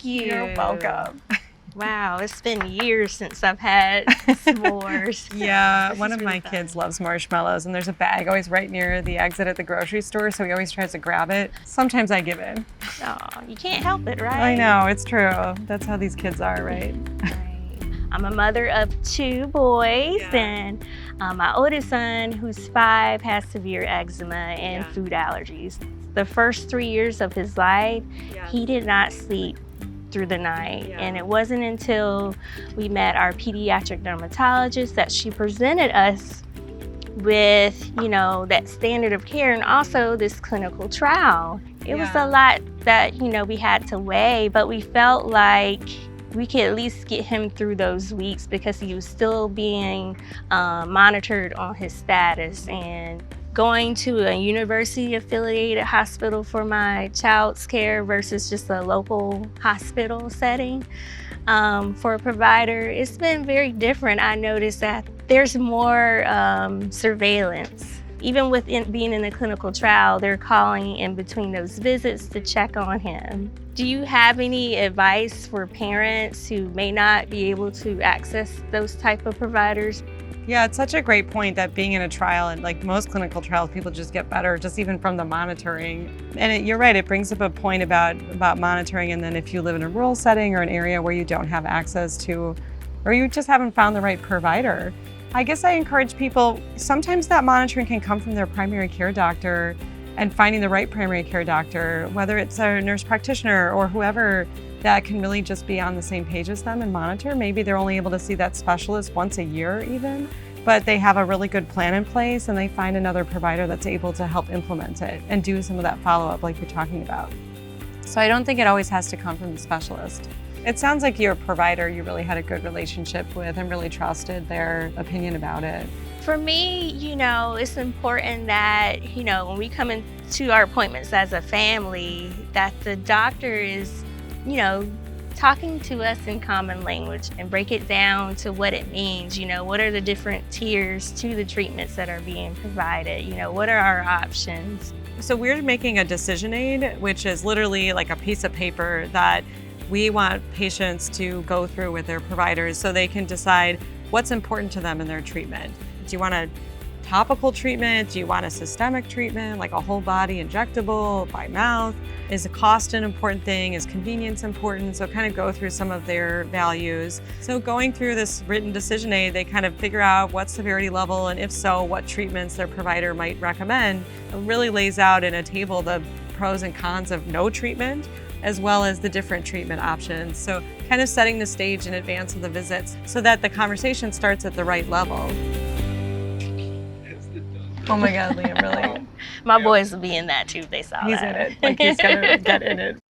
Thank you. You're welcome. Wow, it's been years since I've had s'mores. Yeah, one of my kids loves marshmallows, and there's a bag always right near the exit at the grocery store, so he always tries to grab it. Sometimes I give in. Oh, you can't help it, right? I know, it's true. That's how these kids are, right? Right. I'm a mother of 2 boys, and my oldest son, who's 5, has severe eczema and food allergies. The first 3 years of his life, he did not sleep through the night. And it wasn't until we met our pediatric dermatologist that she presented us with, you know, that standard of care and also this clinical trial. It was a lot that, you know, we had to weigh, but we felt like we could at least get him through those weeks because he was still being monitored on his status. And going to a university-affiliated hospital for my child's care versus just a local hospital setting for a provider, it's been very different. I noticed that there's more surveillance. Even with being in a clinical trial, they're calling in between those visits to check on him. Do you have any advice for parents who may not be able to access those type of providers? Yeah, it's such a great point that being in a trial, and like most clinical trials, people just get better just even from the monitoring. And you're right, it brings up a point about monitoring, and then if you live in a rural setting or an area where you don't have access to, or you just haven't found the right provider, I guess I encourage people, sometimes that monitoring can come from their primary care doctor, and finding the right primary care doctor, whether it's a nurse practitioner or whoever, that can really just be on the same page as them and monitor. Maybe they're only able to see that specialist once a year even, but they have a really good plan in place and they find another provider that's able to help implement it and do some of that follow-up like you're talking about. So I don't think it always has to come from the specialist. It sounds like your provider you really had a good relationship with and really trusted their opinion about it. For me, you know, it's important that, you know, when we come into our appointments as a family, that the doctor is, you know, talking to us in common language and break it down to what it means. You know, what are the different tiers to the treatments that are being provided? You know, what are our options? So we're making a decision aid, which is literally like a piece of paper that we want patients to go through with their providers so they can decide what's important to them in their treatment. Do you want a topical treatment? Do you want a systemic treatment, like a whole body injectable by mouth? Is the cost an important thing? Is convenience important? So kind of go through some of their values. So going through this written decision aid, they kind of figure out what severity level, and if so, what treatments their provider might recommend. It really lays out in a table the pros and cons of no treatment, as well as the different treatment options. So kind of setting the stage in advance of the visits so that the conversation starts at the right level. Oh my God, Liam, really? My boys will be in that too if they saw that. He's in it, like he's gonna get in it.